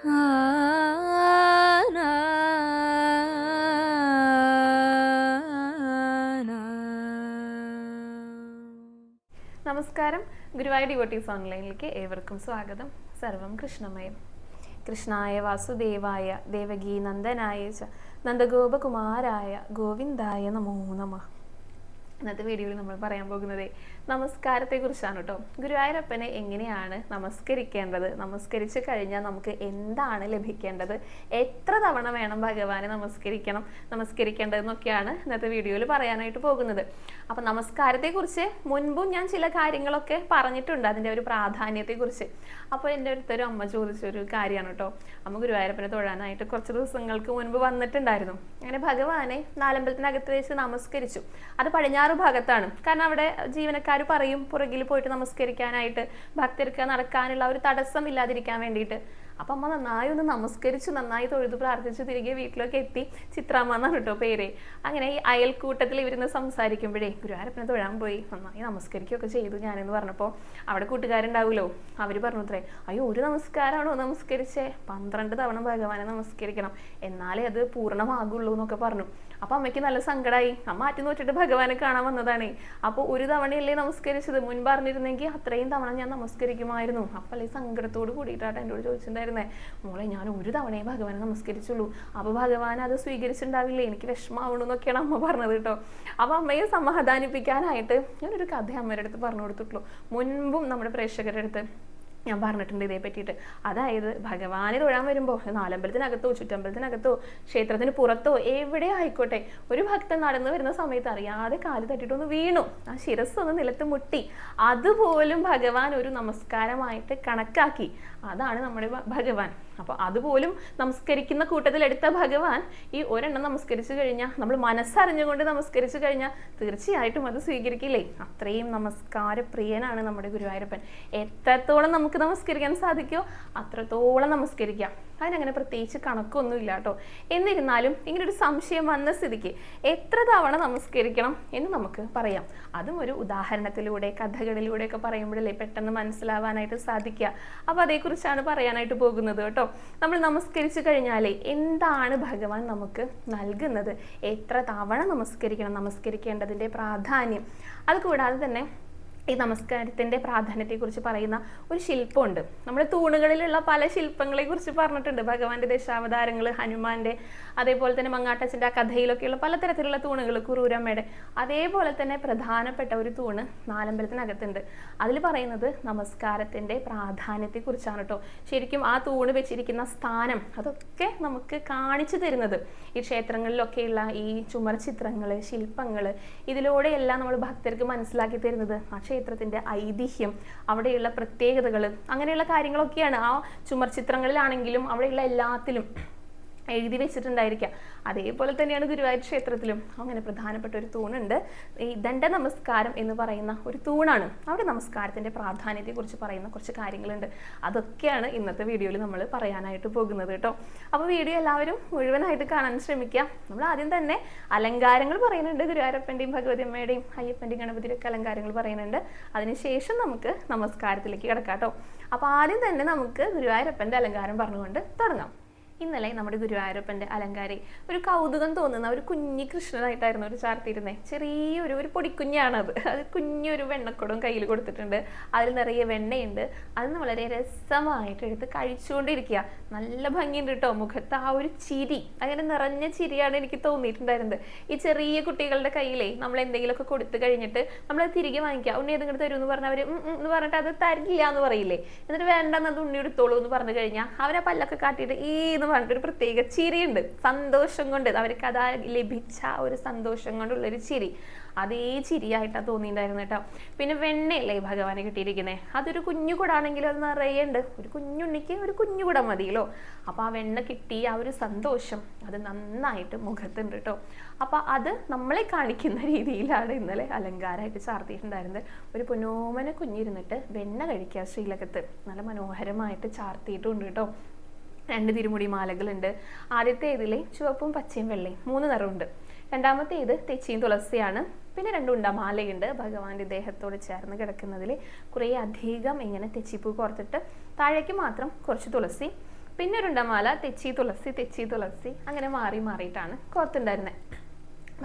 നമസ്കാരം. ഗുരുവായൂർ ഡിവോട്ടീസ് ഓൺലൈനിലേക്ക് ഏവർക്കും സ്വാഗതം. സർവം കൃഷ്ണമയം. കൃഷ്ണായ വാസുദേവായ ദേവകീ നന്ദനായ ച നന്ദഗോപകുമാരായ ഗോവിന്ദായ നമോ നമഃ. ഇന്നത്തെ വീഡിയോയിൽ നമ്മൾ പറയാൻ പോകുന്നത് നമസ്കാരത്തെ കുറിച്ചാണ് കേട്ടോ. ഗുരുവായൂരപ്പനെ എങ്ങനെയാണ് നമസ്കരിക്കേണ്ടത്, നമസ്കരിച്ച് കഴിഞ്ഞാൽ നമുക്ക് എന്താണ് ലഭിക്കേണ്ടത്, എത്ര തവണ വേണം ഭഗവാനെ നമസ്കരിക്കേണ്ടതെന്നൊക്കെയാണ് ഇന്നത്തെ വീഡിയോയിൽ പറയാനായിട്ട് പോകുന്നത്. അപ്പം നമസ്കാരത്തെക്കുറിച്ച് മുൻപും ഞാൻ ചില കാര്യങ്ങളൊക്കെ പറഞ്ഞിട്ടുണ്ട്, അതിൻ്റെ ഒരു പ്രാധാന്യത്തെക്കുറിച്ച്. അപ്പോൾ എൻ്റെ അടുത്തൊരു അമ്മ ചോദിച്ചൊരു കാര്യമാണ് കേട്ടോ. അമ്മ ഗുരുവായൂരപ്പനെ തൊഴാനായിട്ട് കുറച്ച് ദിവസങ്ങൾക്ക് മുൻപ് വന്നിട്ടുണ്ടായിരുന്നു. അങ്ങനെ ഭഗവാനെ നാലമ്പലത്തിനകത്ത് വെച്ച് നമസ്കരിച്ചു. അത് പടിഞ്ഞാറ് ഭാഗത്താണ്. കാരണം അവിടെ ജീവനക്കാർ പറയും പുറകിൽ പോയിട്ട് നമസ്കരിക്കാനായിട്ട്, ഭക്തർക്ക് നടക്കാനുള്ള ഒരു തടസ്സം ഇല്ലാതിരിക്കാൻ വേണ്ടിയിട്ട്. അപ്പം അമ്മ നന്നായി ഒന്ന് നമസ്കരിച്ചു, നന്നായി തൊഴുതു പ്രാർത്ഥിച്ചു തിരികെ വീട്ടിലൊക്കെ എത്തി. ചിത്രാമ്മ എന്നാണ് കേട്ടോ പേര്. അങ്ങനെ ഈ അയൽക്കൂട്ടത്തിൽ ഇവരുന്ന് സംസാരിക്കുമ്പോഴേ ഗുരുവായൂരപ്പനെ തൊഴാൻ പോയി, നന്നായി നമസ്കരിക്കുകയൊക്കെ ചെയ്തു ഞാനെന്ന് പറഞ്ഞപ്പോൾ അവിടെ കൂട്ടുകാരുണ്ടാവുമല്ലോ, അവർ പറഞ്ഞു അത്രേ, അയ്യോ ഒരു നമസ്കാരമാണോ നമസ്കരിച്ചേ, 12 തവണ ഭഗവാനെ നമസ്കരിക്കണം എന്നാലേ അത് പൂർണ്ണമാകുള്ളൂ എന്നൊക്കെ പറഞ്ഞു. അപ്പം അമ്മയ്ക്ക് നല്ല സങ്കടമായി. അമ്മ മാറ്റി നോറ്റിട്ട് ഭഗവാനെ കാണാൻ വന്നതാണ്. അപ്പോൾ ഒരു തവണയല്ലേ നമസ്കരിച്ചത്, മുൻപ് അറിഞ്ഞിരുന്നെങ്കിൽ അത്രയും തവണ ഞാൻ നമസ്കരിക്കുമായിരുന്നു. അപ്പം അല്ലേ സങ്കടത്തോട് കൂടിയിട്ടാണ് എന്നോട് ചോദിച്ചിട്ടുണ്ടായിരുന്നേ, മോളെ ഞാൻ ഒരു തവണയെ ഭഗവാനെ നമസ്കരിച്ചുള്ളൂ, അപ്പോൾ ഭഗവാൻ അത് സ്വീകരിച്ചിട്ടുണ്ടാവില്ലേ, എനിക്ക് വിഷമാവണു എന്നൊക്കെയാണ് അമ്മ പറഞ്ഞത് കേട്ടോ. അപ്പം അമ്മയെ സമാധാനിപ്പിക്കാനായിട്ട് ഞാനൊരു കഥ അമ്മയുടെ അടുത്ത് പറഞ്ഞു കൊടുത്തിട്ടുള്ളൂ. മുൻപും നമ്മുടെ പ്രേക്ഷകരുടെ അടുത്ത് ഞാൻ പറഞ്ഞിട്ടുണ്ട് ഇതേ പറ്റിയിട്ട്. അതായത് ഭഗവാനെ തൊഴാൻ വരുമ്പോൾ നാലമ്പലത്തിനകത്തോ ചുറ്റമ്പലത്തിനകത്തോ ക്ഷേത്രത്തിന് പുറത്തോ എവിടെ ആയിക്കോട്ടെ, ഒരു ഭക്തൻ നടന്നു വരുന്ന സമയത്ത് അറിയാതെ കാല് തട്ടിയിട്ടൊന്ന് വീണു, ആ ശിരസ്സൊന്ന് നിലത്ത് മുട്ടി, അതുപോലും ഭഗവാൻ ഒരു നമസ്കാരമായിട്ട് കണക്കാക്കി. അതാണ് നമ്മുടെ ഭഗവാൻ. അപ്പോൾ അതുപോലും നമസ്കരിക്കുന്ന കൂട്ടത്തിലെടുത്ത ഭഗവാൻ ഈ ഒരെണ്ണം നമസ്കരിച്ചു കഴിഞ്ഞാൽ, നമ്മൾ മനസ്സറിഞ്ഞുകൊണ്ട് നമസ്കരിച്ചു കഴിഞ്ഞാൽ തീർച്ചയായിട്ടും അത് സ്വീകരിക്കില്ലേ. അത്രയും നമസ്കാര പ്രിയനാണ് നമ്മുടെ ഗുരുവായൂരപ്പൻ. എത്രത്തോളം നമുക്ക് നമസ്കരിക്കാൻ സാധിക്കുമോ അത്രത്തോളം നമസ്കരിക്കാം. അതിനങ്ങനെ പ്രത്യേകിച്ച് കണക്കൊന്നുമില്ല കേട്ടോ. എന്നിരുന്നാലും ഇങ്ങനെ ഒരു സംശയം വന്ന സ്ഥിതിക്ക് എത്ര തവണ നമസ്കരിക്കണം എന്ന് നമുക്ക് പറയാം. അതും ഒരു ഉദാഹരണത്തിലൂടെ കഥകളിലൂടെയൊക്കെ പറയുമ്പോഴല്ലേ പെട്ടെന്ന് മനസ്സിലാവാനായിട്ട് സാധിക്കുക. അപ്പോൾ അതേക്കുറിച്ചാണ് പറയാനായിട്ട് പോകുന്നത് കേട്ടോ. നമ്മൾ നമസ്കരിച്ചു കഴിഞ്ഞാലേ എന്താണ് ഭഗവാൻ നമുക്ക് നൽകുന്നത്, എത്ര തവണ നമസ്കരിക്കണം, നമസ്കരിക്കേണ്ടതിൻ്റെ പ്രാധാന്യം, അതുകൂടാതെ തന്നെ ഈ നമസ്കാരത്തിൻ്റെ പ്രാധാന്യത്തെക്കുറിച്ച് പറയുന്ന ഒരു ശില്പമുണ്ട്. നമ്മുടെ തൂണുകളിലുള്ള പല ശില്പങ്ങളെ കുറിച്ച് പറഞ്ഞിട്ടുണ്ട്. ഭഗവാന്റെ ദശാവതാരങ്ങൾ, ഹനുമാന്റെ, അതേപോലെ തന്നെ മങ്ങാട്ടച്ഛൻ്റെ ആ കഥയിലൊക്കെയുള്ള പലതരത്തിലുള്ള തൂണുകൾ, കുറൂരമ്മയുടെ, അതേപോലെ തന്നെ പ്രധാനപ്പെട്ട ഒരു തൂണ് നാലമ്പലത്തിനകത്തുണ്ട്. അതിൽ പറയുന്നത് നമസ്കാരത്തിൻ്റെ പ്രാധാന്യത്തെക്കുറിച്ചാണ് കേട്ടോ. ശരിക്കും ആ തൂണ് വെച്ചിരിക്കുന്ന സ്ഥാനം അതൊക്കെ നമുക്ക് കാണിച്ചു തരുന്നത് ഈ ക്ഷേത്രങ്ങളിലൊക്കെയുള്ള ഈ ചുമർ ചിത്രങ്ങൾ, ശില്പങ്ങൾ, ഇതിലൂടെയെല്ലാം നമ്മൾ ഭക്തർക്ക് മനസ്സിലാക്കി തരുന്നത് ആ ക്ഷേത്രത്തിൻ്റെ ഐതിഹ്യം, അവിടെയുള്ള പ്രത്യേകതകൾ, അങ്ങനെയുള്ള കാര്യങ്ങളൊക്കെയാണ്. ആ ചുമർ ചിത്രങ്ങളിലാണെങ്കിലും അവിടെയുള്ള എല്ലാത്തിലും എഴുതി വെച്ചിട്ടുണ്ടായിരിക്കുക. അതേപോലെ തന്നെയാണ് ഗുരുവായൂർ ക്ഷേത്രത്തിലും അങ്ങനെ പ്രധാനപ്പെട്ട ഒരു തൂണുണ്ട്. ഈ ദണ്ഡ നമസ്കാരം എന്ന് പറയുന്ന ഒരു തൂണാണ്. അവിടെ നമസ്കാരത്തിൻ്റെ പ്രാധാന്യത്തെക്കുറിച്ച് പറയുന്ന കുറച്ച് കാര്യങ്ങളുണ്ട്. അതൊക്കെയാണ് ഇന്നത്തെ വീഡിയോയിൽ നമ്മൾ പറയാനായിട്ട് പോകുന്നത് കേട്ടോ. അപ്പോൾ വീഡിയോ എല്ലാവരും മുഴുവനായിട്ട് കാണാൻ ശ്രമിക്കുക. നമ്മൾ ആദ്യം തന്നെ അലങ്കാരങ്ങൾ പറയുന്നുണ്ട്. ഗുരുവായൂരപ്പൻ്റെയും ഭഗവതിയമ്മയുടെയും അയ്യപ്പൻ്റെയും ഗണപതിയുടെ ഒക്കെ അലങ്കാരങ്ങൾ പറയുന്നുണ്ട്. അതിനുശേഷം നമുക്ക് നമസ്കാരത്തിലേക്ക് കിടക്കാം കേട്ടോ. അപ്പോൾ ആദ്യം തന്നെ നമുക്ക് ഗുരുവായൂരപ്പൻ്റെ അലങ്കാരം പറഞ്ഞുകൊണ്ട് തുടങ്ങാം. ഇന്നലെ നമ്മുടെ ഗുരുവായൂരപ്പൻ്റെ അലങ്കാരി ഒരു കൗതുകം തോന്നുന്ന ഒരു കുഞ്ഞി കൃഷ്ണനായിട്ടായിരുന്നു ഒരു ചാർത്തിയിരുന്നത്. ചെറിയൊരു പൊടിക്കുഞ്ഞാണത്. അത് കുഞ്ഞൊരു വെണ്ണക്കുടം കയ്യിൽ കൊടുത്തിട്ടുണ്ട്. അതിൽ നിറയെ വെണ്ണയുണ്ട്. അത് വളരെ രസമായിട്ട് എടുത്ത് കഴിച്ചുകൊണ്ടിരിക്കുക. നല്ല ഭംഗിയുണ്ട് കേട്ടോ. മുഖത്ത് ആ ഒരു ചിരി, അങ്ങനെ നിറഞ്ഞ ചിരിയാണ് എനിക്ക് തോന്നിയിട്ടുണ്ടായിരുന്നത്. ഈ ചെറിയ കുട്ടികളുടെ കയ്യിലേ നമ്മൾ എന്തെങ്കിലുമൊക്കെ കൊടുത്തു കഴിഞ്ഞിട്ട് നമ്മളത് തിരികെ വാങ്ങിക്കുക. ഉണ്ണി ഏതെങ്കിലും തരൂ എന്ന് പറഞ്ഞാൽ അവർ എന്ന് പറഞ്ഞിട്ട് അത് തരില്ല എന്ന് പറയില്ലേ. എന്നിട്ട് വേണ്ടെന്ന് അത് ഉണ്ണി എടുത്തോളൂ എന്ന് പറഞ്ഞു കഴിഞ്ഞാൽ അവരെ പല്ലൊക്കെ കാട്ടിയിട്ട് എന്ന് പറഞ്ഞിട്ടൊരു പ്രത്യേക ചിരിയുണ്ട്. സന്തോഷം കൊണ്ട്, അവർക്ക് അതാ ലഭിച്ച ഒരു സന്തോഷം കൊണ്ടുള്ളൊരു ചിരി, അതേ ചിരിയായിട്ടാണ് തോന്നിയിട്ടുണ്ടായിരുന്നു കേട്ടോ. പിന്നെ വെണ്ണയല്ലേ ഭഗവാനെ കിട്ടിയിരിക്കുന്നത്. അതൊരു കുഞ്ഞു കുടാണെങ്കിലും അത് നിറയുണ്ട്. ഒരു കുഞ്ഞുണ്ണിക്ക് ഒരു കുഞ്ഞു കുടം മതിയല്ലോ. അപ്പോൾ ആ വെണ്ണ കിട്ടി ആ ഒരു സന്തോഷം അത് നന്നായിട്ട് മുഖത്തുണ്ട് കേട്ടോ. അപ്പോൾ അത് നമ്മളെ കാണിക്കുന്ന രീതിയിലാണ് ഇന്നലെ അലങ്കാരമായിട്ട് ചാർത്തിയിട്ടുണ്ടായിരുന്നത്. ഒരു പൊന്നോമന കുഞ്ഞിരുന്നിട്ട് വെണ്ണ കഴിക്കുക ശ്രീലകത്ത്. നല്ല മനോഹരമായിട്ട് ചാർത്തിയിട്ടുണ്ട് കേട്ടോ. 2 തിരുമുടി മാലകളുണ്ട്. ആദ്യത്തെ ഇതിലെ ചുവപ്പും പച്ചയും വെള്ളയും 3 നിറമുണ്ട്. രണ്ടാമത്തെ ഇത് തെച്ചിയും തുളസിയാണ്. പിന്നെ 2 ഉണ്ടമാലയുണ്ട്. ഭഗവാന്റെ ദേഹത്തോട് ചേർന്ന് കിടക്കുന്നതിൽ കുറേ അധികം ഇങ്ങനെ തെച്ചിപ്പൂ കോർത്തിട്ട് താഴേക്ക് മാത്രം കുറച്ച് തുളസി, പിന്നെ ഒരു ഉണ്ടമാല തെച്ചി തുളസി അങ്ങനെ മാറിയിട്ടാണ് കോർത്തുണ്ടായിരുന്നത്.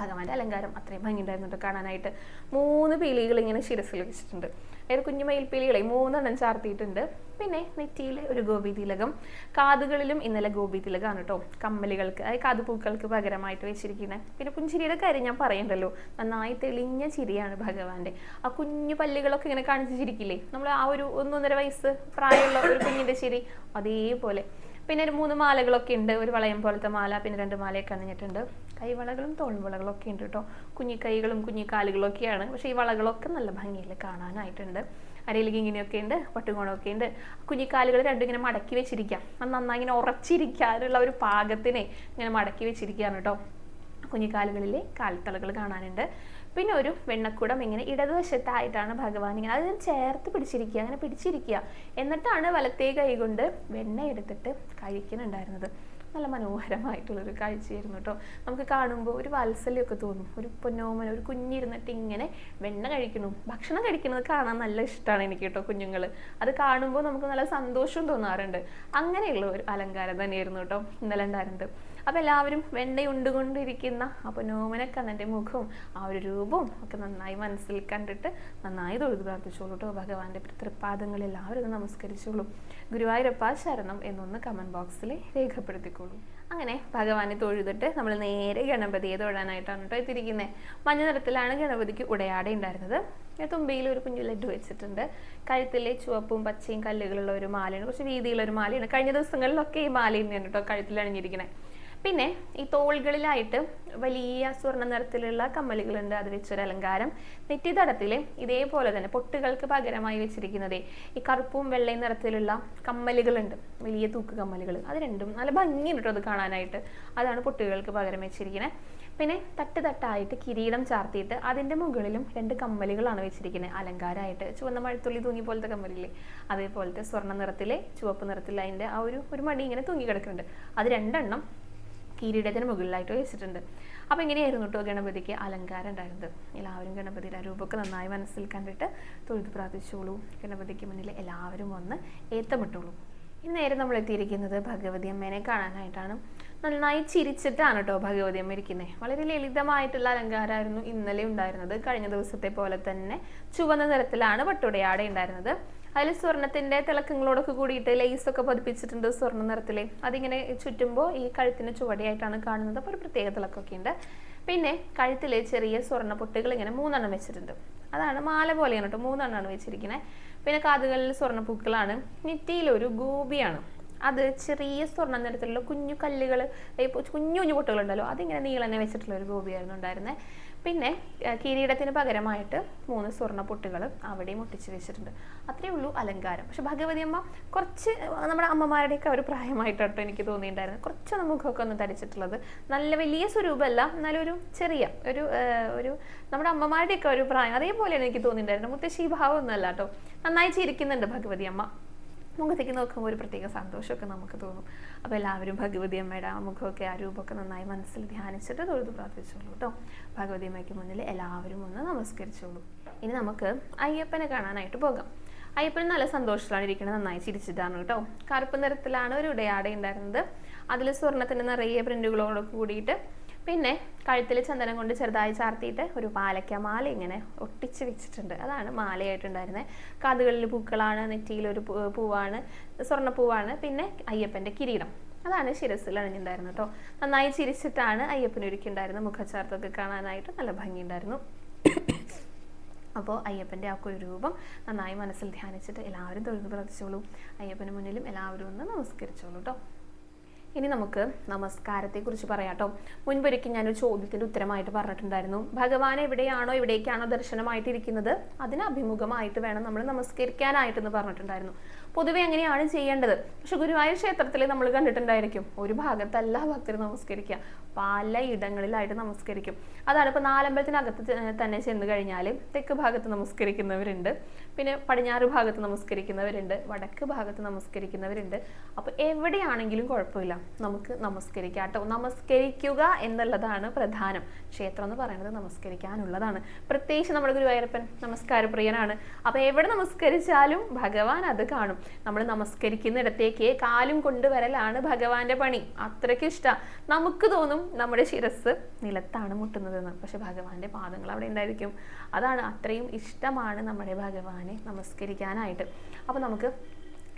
ഭഗവാന്റെ അലങ്കാരം അത്രയും ഭംഗിയുണ്ടായിരുന്നു കാണാനായിട്ട്. 3 പീലികൾ ഇങ്ങനെ ശിരസിൽ വെച്ചിട്ടുണ്ട്. അതായത് കുഞ്ഞു മയിൽപ്പീലികളെ 3 ചാർത്തിയിട്ടുണ്ട്. പിന്നെ നെറ്റിയിൽ ഒരു ഗോപി തിലകം, കാതുകളിലും ഇന്നലെ ഗോപി തിലകമാണ് കേട്ടോ. കമ്മലുകൾക്ക്, അതായത് കാതുപൂക്കൾക്ക് പകരമായിട്ട് വെച്ചിരിക്കുന്നത്. പിന്നെ പുഞ്ചിരിയുടെ കാര്യം ഞാൻ പറയണ്ടല്ലോ, നന്നായി തെളിഞ്ഞ ചിരിയാണ് ഭഗവാന്റെ. ആ കുഞ്ഞു പല്ലുകളൊക്കെ ഇങ്ങനെ കാണിച്ച് ചിരിക്കില്ലേ, നമ്മൾ ആ ഒരു 1-1.5 വയസ്സ് പ്രായമുള്ള ഒരു കുഞ്ഞിന്റെ ചിരി, അതേപോലെ. പിന്നെ ഒരു 3 മാലകളൊക്കെ ഉണ്ട്. ഒരു വളയം പോലത്തെ മാല, പിന്നെ 2 മാലയൊക്കെ അണിഞ്ഞിട്ടുണ്ട്. കൈവളകളും തോൾവളകളും ഒക്കെ ഉണ്ട് കേട്ടോ. കുഞ്ഞിക്കൈകളും കുഞ്ഞിക്കാലുകളും ഒക്കെയാണ്. പക്ഷേ ഈ വളകളൊക്കെ നല്ല ഭംഗിയിൽ കാണാനായിട്ടുണ്ട്. അരയിലേക്ക് ഇങ്ങനെയൊക്കെ ഉണ്ട്, പട്ടുകോണമൊക്കെ ഉണ്ട്. കുഞ്ഞിക്കാലുകൾ രണ്ടും ഇങ്ങനെ മടക്കി വെച്ചിരിക്കാം. അത് നന്നായി ഇങ്ങനെ ഉറച്ചിരിക്കാനുള്ള ഒരു പാകത്തിനെ ഇങ്ങനെ മടക്കി വെച്ചിരിക്കുകയാണ് കേട്ടോ. കുഞ്ഞിക്കാലുകളിലെ കാൽത്തളകൾ കാണാനുണ്ട്. പിന്നെ ഒരു വെണ്ണക്കുടം ഇങ്ങനെ ഇടതുവശത്തായിട്ടാണ് ഭഗവാൻ ഇങ്ങനെ അത് ചേർത്ത് പിടിച്ചിരിക്കുക, അങ്ങനെ പിടിച്ചിരിക്കുക. എന്നിട്ടാണ് വലത്തേ കൈ കൊണ്ട് വെണ്ണ എടുത്തിട്ട് കഴിക്കുന്നുണ്ടായിരുന്നത്. നല്ല മനോഹരമായിട്ടുള്ളൊരു കാഴ്ചയായിരുന്നു കേട്ടോ. നമുക്ക് കാണുമ്പോൾ ഒരു വാത്സല്യമൊക്കെ തോന്നും. ഒരു പൊന്നോമന, ഒരു കുഞ്ഞിരുന്നിട്ട് ഇങ്ങനെ വെണ്ണ കഴിക്കണം, ഭക്ഷണം കഴിക്കുന്നത് കാണാൻ നല്ല ഇഷ്ടമാണ് എനിക്ക് കേട്ടോ. കുഞ്ഞുങ്ങൾ അത് കാണുമ്പോൾ നമുക്ക് നല്ല സന്തോഷം തോന്നാറുണ്ട്. അങ്ങനെയുള്ള ഒരു അലങ്കാരം തന്നെയായിരുന്നു കേട്ടോ ഇന്നലെ ഉണ്ടായിരുന്നത്. അപ്പം എല്ലാവരും വെണ്ണയുണ്ടുകൊണ്ടിരിക്കുന്ന ആ പൊന്നോമന കണ്ണൻ്റെ മുഖവും ആ ഒരു രൂപവും ഒക്കെ നന്നായി മനസ്സിൽ കണ്ടിട്ട് നന്നായി തൊഴുതു പ്രാർത്ഥിച്ചോളൂ കേട്ടോ. ഭഗവാന്റെ തൃപ്പാദങ്ങൾ എല്ലാവരും ഒന്ന് നമസ്കരിച്ചോളൂ. ഗുരുവായൂരപ്പ ശരണം എന്നൊന്ന് കമൻറ്റ് ബോക്സിൽ രേഖപ്പെടുത്തിക്കോളൂ. അങ്ങനെ ഭഗവാനെ തൊഴുതിട്ട് നമ്മൾ നേരെ ഗണപതിയെ തൊഴാനായിട്ടാണ് കേട്ടോ എത്തിയിരിക്കുന്നത്. മഞ്ഞ നിറത്തിലാണ് ഗണപതിക്ക് ഉടയാട ഉണ്ടായിരുന്നത്. തുമ്പയിൽ ഒരു കുഞ്ഞു ലഡു വെച്ചിട്ടുണ്ട്. കഴുത്തിലെ ചുവപ്പും പച്ചയും കല്ലുകളുള്ള ഒരു മാലയാണ്, കുറച്ച് വീതിയുള്ള ഒരു മാലയാണ്. കഴിഞ്ഞ ദിവസങ്ങളിലൊക്കെ ഈ മാല തന്നെയാണ് കേട്ടോ കഴുത്തിൽ അണിഞ്ഞിരിക്കുന്നത്. പിന്നെ ഈ തോളുകളിലായിട്ട് വലിയ സ്വർണ്ണ നിറത്തിലുള്ള കമ്മലുകളുണ്ട്, അത് വെച്ചൊരു അലങ്കാരം. നെറ്റിത്തടത്തിൽ ഇതേപോലെ തന്നെ പൊട്ടുകൾക്ക് പകരമായി വെച്ചിരിക്കുന്നത് ഈ കറുപ്പും വെള്ളയും നിറത്തിലുള്ള കമ്മലുകളുണ്ട്, വലിയ തൂക്ക് കമ്മലുകൾ. അത് രണ്ടും നല്ല ഭംഗിയുണ്ട് കേട്ടോ അത് കാണാനായിട്ട്. അതാണ് പൊട്ടുകൾക്ക് പകരം വെച്ചിരിക്കുന്നത്. പിന്നെ തട്ടായിട്ട് കിരീടം ചാർത്തിയിട്ട് അതിൻ്റെ മുകളിലും 2 കമ്മലുകളാണ് വെച്ചിരിക്കുന്നത് അലങ്കാരമായിട്ട്. ചുവന്ന മഴത്തുള്ളി തൂങ്ങി പോലത്തെ കമ്മലില്ലേ, അതേപോലത്തെ സ്വർണ്ണ നിറത്തിലെ ചുവപ്പ് നിറത്തിലെ അതിൻ്റെ ആ ഒരു മണി ഇങ്ങനെ തൂങ്ങി കിടക്കുന്നുണ്ട്. അത് 2 കിരീടത്തിന് മുകളിലായിട്ട് വെച്ചിട്ടുണ്ട്. അപ്പോൾ ഇങ്ങനെയായിരുന്നു കേട്ടോ ഗണപതിക്ക് അലങ്കാരം ഉണ്ടായിരുന്നത്. എല്ലാവരും ഗണപതിയുടെ രൂപമൊക്കെ നന്നായി മനസ്സിൽ കണ്ടിട്ട് തൊഴുത് പ്രാർത്ഥിച്ചോളൂ. ഗണപതിക്ക് മുന്നിൽ എല്ലാവരും വന്ന് ഏത്തമിട്ടോളൂ. ഇന്ന് നേരെ നമ്മൾ എത്തിയിരിക്കുന്നത് ഭഗവതി അമ്മേനെ കാണാനായിട്ടാണ്. നന്നായി ചിരിച്ചിട്ടാണ് കേട്ടോ ഭഗവതി അമ്മ ഇരിക്കുന്നത്. വളരെ ലളിതമായിട്ടുള്ള അലങ്കാരമായിരുന്നു ഇന്നലെ ഉണ്ടായിരുന്നത്. കഴിഞ്ഞ ദിവസത്തെ പോലെ തന്നെ ചുവന്ന നിറത്തിലാണ് പട്ടുടയാട ഉണ്ടായിരുന്നത്. അതിൽ സ്വർണത്തിന്റെ തിളക്കങ്ങളോടൊക്കെ കൂടിയിട്ട് ലേസൊക്കെ പതിപ്പിച്ചിട്ടുണ്ട് സ്വർണ്ണ നിറത്തിലെ. അതിങ്ങനെ ചുറ്റുമ്പോൾ ഈ കഴുത്തിന് ചുവടെയായിട്ടാണ് കാണുന്നത്. അപ്പോൾ ഒരു പ്രത്യേക തിളക്കമൊക്കെ ഉണ്ട്. പിന്നെ കഴുത്തിലെ ചെറിയ സ്വർണ്ണ പൊട്ടുകൾ ഇങ്ങനെ 3 വെച്ചിട്ടുണ്ട്. അതാണ് മാല പോലെയാണ് കേട്ടോ, 3 വെച്ചിരിക്കുന്നത്. പിന്നെ കാതുകളിൽ സ്വർണ്ണപ്പൂക്കളാണ്. നെറ്റിയിലൊരു ഗോപിയാണ്. അത് ചെറിയ സ്വർണ്ണ നിറത്തിലുള്ള കുഞ്ഞു കല്ലുകൾ, കുഞ്ഞു പൊട്ടുകളുണ്ടല്ലോ, അതിങ്ങനെ നീളനെ വെച്ചിട്ടുള്ള ഒരു ഗോപിയായിരുന്നു ഉണ്ടായിരുന്നത്. പിന്നെ കിരീടത്തിന് പകരമായിട്ട് 3 സ്വർണ്ണ പൊട്ടുകൾ അവിടെയും ഒട്ടിച്ച് വെച്ചിട്ടുണ്ട്. അത്രയേ ഉള്ളൂ അലങ്കാരം. പക്ഷെ ഭഗവതി അമ്മ കുറച്ച് നമ്മുടെ അമ്മമാരുടെയൊക്കെ ഒരു പ്രായമായിട്ടോ എനിക്ക് തോന്നിയിട്ടുണ്ടായിരുന്നു. കുറച്ച് മുഖമൊക്കെ ഒന്ന് തടിച്ചിട്ടുള്ളത്. നല്ല വലിയ സ്വരൂപമല്ല, എന്നാലും ഒരു ചെറിയ ഒരു നമ്മുടെ അമ്മമാരുടെയൊക്കെ ഒരു പ്രായം അതേപോലെയാണ് എനിക്ക് തോന്നിയിട്ടുണ്ടായിരുന്നു. മുത്തശ്ശി ഭാവം ഒന്നും അല്ല കേട്ടോ. നന്നായി ചിരിക്കുന്നുണ്ട് ഭഗവതി അമ്മ. മുഖത്തേക്ക് നോക്കുമ്പോൾ ഒരു പ്രത്യേക സന്തോഷമൊക്കെ നമുക്ക് തോന്നും. അപ്പോൾ എല്ലാവരും ഭഗവതി അമ്മയുടെ ആ മുഖമൊക്കെ ആ രൂപമൊക്കെ നന്നായി മനസ്സിൽ ധ്യാനിച്ചിട്ട് തൊഴുത് പ്രാർത്ഥിച്ചോളൂ കേട്ടോ. ഭഗവതി അമ്മയ്ക്ക് മുന്നിൽ എല്ലാവരും ഒന്ന് നമസ്കരിച്ചോളൂ. ഇനി നമുക്ക് അയ്യപ്പനെ കാണാനായിട്ട് പോകാം. അയ്യപ്പൻ നല്ല സന്തോഷത്തിലാണ് ഇരിക്കുന്നത്, നന്നായി ചിരിച്ചിട്ടാണ് കേട്ടോ. കറുപ്പ് നിറത്തിലാണ് ഒരു ഉടയാട ഉണ്ടായിരുന്നത്. അതിൽ സ്വർണ്ണത്തിൻ്റെ നിറയെ പ്രിന്റുകളോട് കൂടിയിട്ട് പിന്നെ കഴുത്തിൽ ചന്ദനം കൊണ്ട് ചെറുതായി ചാർത്തിയിട്ട് ഒരു പാലക്കമാല ഇങ്ങനെ ഒട്ടിച്ച് വെച്ചിട്ടുണ്ട്. അതാണ് മാലയായിട്ടുണ്ടായിരുന്നത്. കാതുകളിൽ പൂക്കളാണ്, നെറ്റിയിലൊരു പൂവാണ്, സ്വർണ്ണപ്പൂവാണ്. പിന്നെ അയ്യപ്പൻ്റെ കിരീടം അതാണ് ശിരസിൽ അണിഞ്ഞിട്ടുണ്ടായിരുന്നത് കേട്ടോ. നന്നായി ചിരിച്ചിട്ടാണ് അയ്യപ്പൻ ഒരുക്കിണ്ടായിരുന്നത്. മുഖച്ചാർത്തൊക്കെ കാണാനായിട്ട് നല്ല ഭംഗിയുണ്ടായിരുന്നു. അപ്പോൾ അയ്യപ്പൻ്റെ ആ ഒരു രൂപം നന്നായി മനസ്സിൽ ധ്യാനിച്ചിട്ട് എല്ലാവരും തൊഴുത് പ്രാർത്ഥിച്ചോളൂ. അയ്യപ്പന് മുന്നിലും എല്ലാവരും ഒന്ന് നമസ്കരിച്ചോളൂ കേട്ടോ. ഇനി നമുക്ക് നമസ്കാരത്തെക്കുറിച്ച് പറയാം കേട്ടോ. മുൻപൊരിക്കൽ ഞാനൊരു ചോദ്യത്തിൻ്റെ ഉത്തരമായിട്ട് പറഞ്ഞിട്ടുണ്ടായിരുന്നു. ഭഗവാൻ എവിടേക്കാണോ ദർശനമായിട്ടിരിക്കുന്നത് അതിന് അഭിമുഖമായിട്ട് വേണം നമ്മൾ നമസ്കരിക്കാനായിട്ടെന്ന് പറഞ്ഞിട്ടുണ്ടായിരുന്നു. പൊതുവെ അങ്ങനെയാണ് ചെയ്യേണ്ടത്. പക്ഷെ ഗുരുവായൂർ ക്ഷേത്രത്തിൽ നമ്മൾ കണ്ടിട്ടുണ്ടായിരിക്കും ഒരു ഭാഗത്തല്ല ഭക്തർ നമസ്കരിക്കുക, പല ഇടങ്ങളിലായിട്ട് നമസ്കരിക്കും. അതാണ് ഇപ്പോൾ നാലമ്പലത്തിനകത്ത് തന്നെ ചെന്ന് കഴിഞ്ഞാൽ തെക്ക് ഭാഗത്ത് നമസ്കരിക്കുന്നവരുണ്ട്, പിന്നെ പടിഞ്ഞാറ് ഭാഗത്ത് നമസ്കരിക്കുന്നവരുണ്ട്, വടക്ക് ഭാഗത്ത് നമസ്കരിക്കുന്നവരുണ്ട്. അപ്പോൾ എവിടെയാണെങ്കിലും കുഴപ്പമില്ല, നമുക്ക് നമസ്കരിക്കാം കേട്ടോ. നമസ്കരിക്കുക എന്നുള്ളതാണ് പ്രധാനം. ക്ഷേത്രം എന്ന് പറയുന്നത് നമസ്കരിക്കാനുള്ളതാണ്. പ്രത്യേകിച്ച് നമ്മുടെ ഗുരുവായൂരപ്പൻ നമസ്കാരപ്രിയനാണ്. അപ്പോൾ എവിടെ നമസ്കരിച്ചാലും ഭഗവാൻ അത് കാണും. നമ്മൾ നമസ്കരിക്കുന്നിടത്തേക്ക് കാലും കൊണ്ടുവരലാണ് ഭഗവാന്റെ പണി. അത്രയ്ക്ക് ഇഷ്ടമാണ്. നമുക്ക് തോന്നും നമ്മുടെ ശിരസ് നിലത്താണ് മുട്ടുന്നതെന്ന്, പക്ഷെ ഭഗവാന്റെ പാദങ്ങൾ അവിടെ ഉണ്ടായിരിക്കും. അതാണ്, അത്രയും ഇഷ്ടമാണ് നമ്മുടെ ഭഗവാനെ നമസ്കരിക്കാനായിട്ട്. അപ്പോൾ നമുക്ക്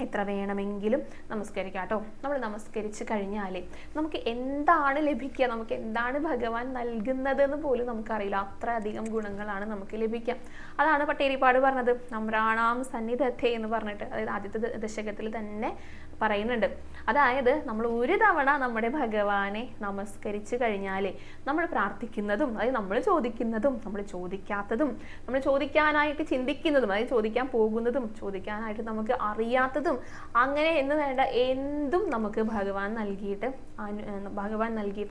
എത്ര വേണമെങ്കിലും നമസ്കരിക്കാം കേട്ടോ. നമ്മൾ നമസ്കരിച്ച് കഴിഞ്ഞാലേ നമുക്ക് എന്താണ് ലഭിക്കുക, നമുക്ക് എന്താണ് ഭഗവാൻ നൽകുന്നതെന്ന് പോലും നമുക്കറിയില്ല. അത്രയധികം ഗുണങ്ങളാണ് നമുക്ക് ലഭിക്കുക. അതാണ് പട്ടേരിപ്പാട് പറഞ്ഞത്, നമ്രാണാം സന്നിധത്തെ എന്ന് പറഞ്ഞിട്ട്. അതായത് ആദ്യത്തെ ദശകത്തിൽ തന്നെ പറയുന്നുണ്ട്. അതായത് നമ്മൾ ഒരു തവണ നമ്മുടെ ഭഗവാനെ നമസ്കരിച്ച് കഴിഞ്ഞാലേ നമ്മൾ പ്രാർത്ഥിക്കുന്നതും, അതായത് നമ്മൾ ചോദിക്കുന്നതും, നമ്മൾ ചോദിക്കാത്തതും, നമ്മൾ ചോദിക്കാനായിട്ട് ചിന്തിക്കുന്നതും, അതായത് ചോദിക്കാൻ പോകുന്നതും, ചോദിക്കാനായിട്ട് നമുക്ക് അറിയാത്തതും, അങ്ങനെ എന്ന് വേണ്ട എന്തും നമുക്ക് ഭഗവാൻ നൽകിയിട്ട്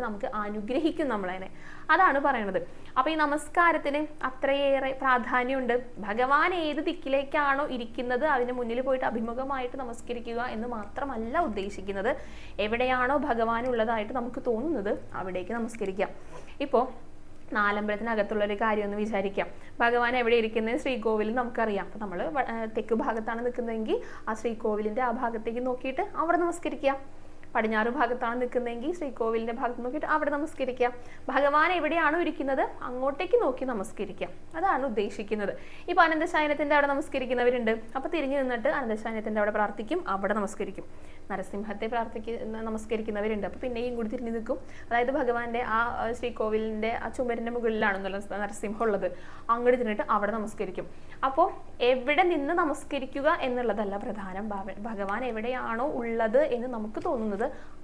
നമുക്ക് അനുഗ്രഹിക്കും നമ്മളതിനെ. അതാണ് പറയണത്. അപ്പൊ ഈ നമസ്കാരത്തിന് അത്രയേറെ പ്രാധാന്യമുണ്ട്. ഭഗവാൻ ഏത് ദിക്കിലേക്കാണോ ഇരിക്കുന്നത് അതിന് മുന്നിൽ പോയിട്ട് അഭിമുഖമായിട്ട് നമസ്കരിക്കുക എന്ന് മാത്രമല്ല ഉദ്ദേശിക്കുന്നത്. എവിടെയാണോ ഭഗവാൻ ഉള്ളതായിട്ട് നമുക്ക് തോന്നുന്നത് അവിടേക്ക് നമസ്കരിക്കാം. ഇപ്പോൾ നാലമ്പലത്തിനകത്തുള്ള ഒരു കാര്യം ഒന്ന് വിചാരിക്കാം. ഭഗവാൻ എവിടെ ഇരിക്കുന്നത്? ശ്രീകോവിൽ നമുക്കറിയാം. അപ്പോൾ നമ്മൾ തെക്ക് ഭാഗത്താണ് നിൽക്കുന്നതെങ്കിൽ ആ ശ്രീകോവിലിൻ്റെ ആ ഭാഗത്തേക്ക് നോക്കിയിട്ട് അവിടെ നമസ്കരിക്കുക. പടിഞ്ഞാറ് ഭാഗത്താണ് നിൽക്കുന്നതെങ്കിൽ ശ്രീകോവിലിൻ്റെ ഭാഗത്ത് നോക്കിയിട്ട് അവിടെ നമസ്കരിക്കുക. ഭഗവാൻ എവിടെയാണോ ഇരിക്കുന്നത് അങ്ങോട്ടേക്ക് നോക്കി നമസ്കരിക്കാം. അതാണ് ഉദ്ദേശിക്കുന്നത്. ഇപ്പോൾ അനന്തശയനത്തിൻ്റെ അവിടെ നമസ്കരിക്കുന്നവരുണ്ട്. അപ്പോൾ തിരിഞ്ഞു നിന്നിട്ട് അനന്തശയനത്തിൻ്റെ അവിടെ പ്രാർത്ഥിക്കും, അവിടെ നമസ്കരിക്കും. നരസിംഹത്തെ നമസ്കരിക്കുന്നവരുണ്ട്. അപ്പോൾ പിന്നെയും കൂടി തിരിഞ്ഞു നിൽക്കും. അതായത് ഭഗവാന്റെ ആ ശ്രീകോവിലിൻ്റെ ആ ചുമരിൻ്റെ മുകളിലാണെന്നല്ലോ നരസിംഹം ഉള്ളത്, അങ്ങോട്ട് തിരിഞ്ഞിട്ട് അവിടെ നമസ്കരിക്കും. അപ്പോൾ എവിടെ നിന്ന് നമസ്കരിക്കുക എന്നുള്ളതല്ല പ്രധാനം. ഭഗവാൻ എവിടെയാണോ ഉള്ളത് എന്ന് നമുക്ക് തോന്നുന്നത്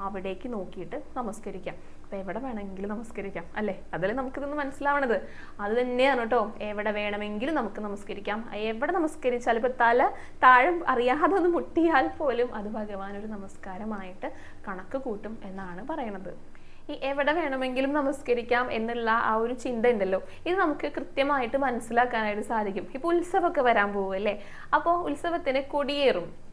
അവിടേക്ക് നോക്കിയിട്ട് നമസ്കരിക്കാം. അപ്പൊ എവിടെ വേണമെങ്കിലും നമസ്കരിക്കാം അല്ലേ? അതല്ലേ നമുക്കിതൊന്ന് മനസ്സിലാവണത്. അത് തന്നെയാണ് കേട്ടോ. എവിടെ വേണമെങ്കിലും നമുക്ക് നമസ്കരിക്കാം. എവിടെ നമസ്കരിച്ചാലും ഇപ്പൊ തല താഴെ അറിയാതെ ഒന്ന് മുട്ടിയാൽ പോലും അത് ഭഗവാൻ ഒരു നമസ്കാരമായിട്ട് കണക്ക് കൂട്ടും എന്നാണ് പറയണത്. ഈ എവിടെ വേണമെങ്കിലും നമസ്കരിക്കാം എന്നുള്ള ആ ഒരു ചിന്ത ഉണ്ടല്ലോ, ഇത് നമുക്ക് കൃത്യമായിട്ട് മനസ്സിലാക്കാനായിട്ട് സാധിക്കും. ഇപ്പോൾ ഉത്സവമൊക്കെ വരാൻ പോകുമല്ലേ? അപ്പോൾ ഉത്സവത്തിന്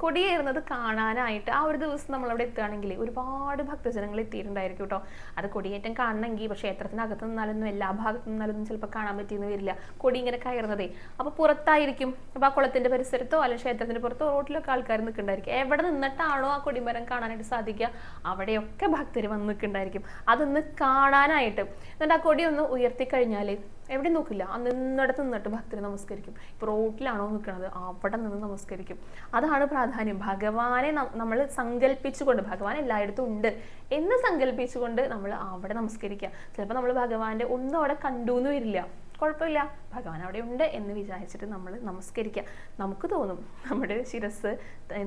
കൊടിയേറുന്നത് കാണാനായിട്ട് ആ ഒരു ദിവസം നമ്മളവിടെ എത്തുകയാണെങ്കിൽ ഒരുപാട് ഭക്തജനങ്ങൾ എത്തിയിട്ടുണ്ടായിരിക്കും കേട്ടോ. അത് കൊടിയേറ്റം കാണണമെങ്കിൽ ഇപ്പോൾ ക്ഷേത്രത്തിനകത്ത് നിന്നാലൊന്നും എല്ലാ ഭാഗത്തു നിന്നാലൊന്നും ചിലപ്പോൾ കാണാൻ പറ്റിയെന്ന് വരില്ല. കൊടി ഇങ്ങനെ കയറുന്നതേ അപ്പോൾ പുറത്തായിരിക്കും. അപ്പോൾ ആ കുളത്തിൻ്റെ പരിസരത്തോ അല്ലെങ്കിൽ ക്ഷേത്രത്തിൻ്റെ പുറത്തോ റോഡിലൊക്കെ ആൾക്കാർ നിൽക്കുന്നുണ്ടായിരിക്കും. എവിടെ നിന്നിട്ടാണോ ആ കൊടിമരം കാണാനായിട്ട് സാധിക്കുക അവിടെയൊക്കെ ഭക്തർ വന്ന് നിൽക്കുന്നുണ്ടായിരിക്കും. അതൊന്ന് കാണാനായിട്ട്. എന്നിട്ട് ആ കൊടി ഒന്ന് ഉയർത്തിക്കഴിഞ്ഞാൽ എവിടെ നോക്കില്ല, ആ നിന്നിടത്ത് നിന്നിട്ട് ഭക്തർ നമസ്കരിക്കും. ഇപ്പോൾ റോട്ടിലാണോ നിൽക്കുന്നത് അവിടെ നിന്ന് നമസ്കരിക്കും. അതാണ് പ്രാധാന്യം. ഭഗവാനെ നമ്മൾ സങ്കല്പിച്ചുകൊണ്ട്, ഭഗവാൻ എല്ലായിടത്തും ഉണ്ട് എന്ന് സങ്കല്പിച്ചുകൊണ്ട് നമ്മൾ അവിടെ നമസ്കരിക്കുക. ചിലപ്പോൾ നമ്മൾ ഭഗവാന്റെ ഒന്നും അവിടെ കണ്ടു എന്ന് വരില്ല, കുഴപ്പമില്ല, ഭഗവാൻ അവിടെ ഉണ്ട് എന്ന് വിചാരിച്ചിട്ട് നമ്മൾ നമസ്കരിക്കുക. നമുക്ക് തോന്നും നമ്മുടെ ശിരസ്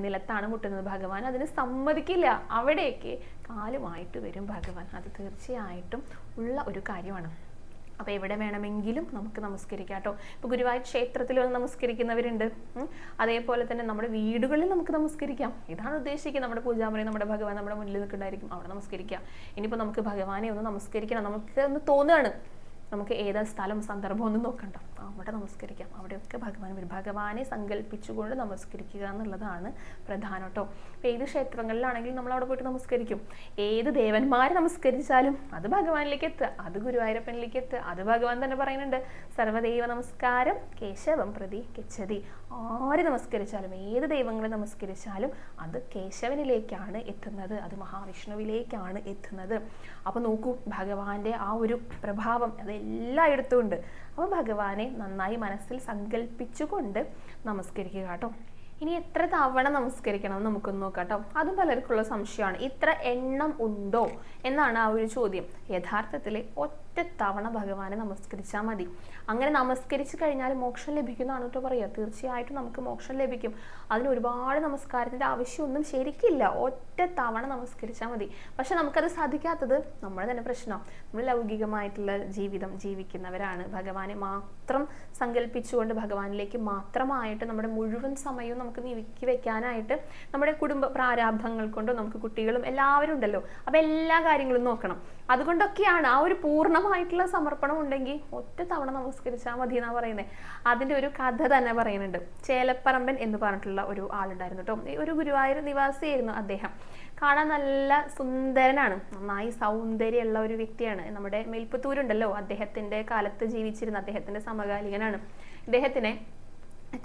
നിലത്താണ് മുട്ടുന്നത്, ഭഗവാൻ അതിന് സമ്മതിക്കില്ല, അവിടേക്ക് കാലുമായിട്ട് വരും ഭഗവാൻ. അത് തീർച്ചയായിട്ടും ഉള്ള ഒരു കാര്യമാണ്. അപ്പോൾ എവിടെ വേണമെങ്കിലും നമുക്ക് നമസ്കരിക്കാം കേട്ടോ. ഇപ്പോൾ ഗുരുവായൂർ ക്ഷേത്രത്തിൽ വന്ന് നമസ്കരിക്കുന്നവരുണ്ട്. അതേപോലെ തന്നെ നമ്മുടെ വീടുകളിൽ നമുക്ക് നമസ്കരിക്കാം. ഇതാണ് ഉദ്ദേശിക്കുന്നത്. നമ്മുടെ പൂജാമുറി, നമ്മുടെ ഭഗവാൻ നമ്മുടെ മുന്നിൽ നിൽക്കുന്നുണ്ടായിരിക്കും, അവിടെ നമസ്കരിക്കാം. ഇനിയിപ്പോൾ നമുക്ക് ഭഗവാനെ ഒന്ന് നമസ്കരിക്കണം, നമുക്ക് ഒന്ന് തോന്നുകയാണ്, നമുക്ക് ഏതാ സ്ഥലം സന്ദർഭം ഒന്നും നോക്കണ്ട, അവിടെ നമസ്കരിക്കാം. അവിടെയൊക്കെ ഭഗവാൻ വരും. ഭഗവാനെ സങ്കല്പിച്ചുകൊണ്ട് നമസ്കരിക്കുക എന്നുള്ളതാണ് പ്രധാനം കേട്ടോ. അപ്പോൾ ഏത് ക്ഷേത്രങ്ങളിലാണെങ്കിലും നമ്മൾ അവിടെ പോയിട്ട് നമസ്കരിക്കും. ഏത് ദേവന്മാരെ നമസ്കരിച്ചാലും അത് ഭഗവാനിലേക്ക് എത്തുക, അത് ഗുരുവായൂരപ്പനിലേക്ക് എത്തുക. അത് ഭഗവാൻ തന്നെ പറയുന്നുണ്ട്, സർവ്വദൈവ നമസ്കാരം കേശവം പ്രതി ഗച്ഛതി. ആര് നമസ്കരിച്ചാലും ഏത് ദൈവങ്ങളെ നമസ്കരിച്ചാലും അത് കേശവനിലേക്കാണ് എത്തുന്നത്, അത് മഹാവിഷ്ണുവിലേക്കാണ് എത്തുന്നത്. അപ്പോൾ നോക്കൂ, ഭഗവാന്റെ ആ ഒരു പ്രഭാവം അത് എല്ലായിടത്തും ഉണ്ട്. അപ്പോൾ ഭഗവാനെ നന്നായി മനസ്സിൽ സങ്കല്പിച്ചുകൊണ്ട് നമസ്കരിക്കുക കേട്ടോ. ഇനി എത്ര തവണ നമസ്കരിക്കണം നമുക്കൊന്ന് നോക്കാം കേട്ടോ. അതും പലർക്കുള്ള സംശയമാണ്. ഇത്ര എണ്ണം ഉണ്ടോ എന്നാണ് ആ ഒരു ചോദ്യം. യഥാർത്ഥത്തിൽ ഒറ്റ തവണ ഭഗവാനെ നമസ്കരിച്ചാൽ മതി. അങ്ങനെ നമസ്കരിച്ച് കഴിഞ്ഞാൽ മോക്ഷം ലഭിക്കുന്നതാണ് കേട്ടോ പറയുക. തീർച്ചയായിട്ടും നമുക്ക് മോക്ഷം ലഭിക്കും. അതിന് ഒരുപാട് നമസ്കാരത്തിൻ്റെ ആവശ്യമൊന്നും ശരിക്കില്ല. ഒറ്റ തവണ നമസ്കരിച്ചാൽ മതി. പക്ഷെ നമുക്കത് സാധിക്കാത്തത് നമ്മുടെ തന്നെ പ്രശ്നം. നമ്മൾ ലൗകികമായിട്ടുള്ള ജീവിതം ജീവിക്കുന്നവരാണ്. ഭഗവാനെ മാത്രം സങ്കല്പിച്ചുകൊണ്ട് ഭഗവാനിലേക്ക് മാത്രമായിട്ട് നമ്മുടെ മുഴുവൻ സമയവും നമുക്ക് നീക്കി വെക്കാനായിട്ട് നമ്മുടെ കുടുംബ പ്രാരാബ്ധങ്ങൾ കൊണ്ടോ, നമുക്ക് കുട്ടികളും എല്ലാവരും ഉണ്ടല്ലോ, അപ്പം എല്ലാ കാര്യങ്ങളും നോക്കണം. അതുകൊണ്ടൊക്കെയാണ് ആ ഒരു പൂർണ്ണമായിട്ടുള്ള സമർപ്പണം ഉണ്ടെങ്കിൽ ഒറ്റ തവണ നമസ്കരിച്ചാൽ മതി എന്നാണ് പറയുന്നത്. അതിൻ്റെ ഒരു കഥ തന്നെ പറയുന്നുണ്ട്. ചേലപ്പറമ്പൻ എന്ന് പറഞ്ഞിട്ടുള്ള ഒരു ആളുണ്ടായിരുന്നു കേട്ടോ. ഒരു ഗുരുവായൂർ നിവാസിയായിരുന്നു അദ്ദേഹം. കാണാൻ നല്ല സുന്ദരനാണ്, നന്നായി സൗന്ദര്യമുള്ള ഒരു വ്യക്തിയാണ്. നമ്മുടെ മേൽപ്പത്തൂരുണ്ടല്ലോ, അദ്ദേഹത്തിൻ്റെ കാലത്ത് ജീവിച്ചിരുന്ന അദ്ദേഹത്തിൻ്റെ സമകാലികനാണ്. ഇദ്ദേഹത്തിനെ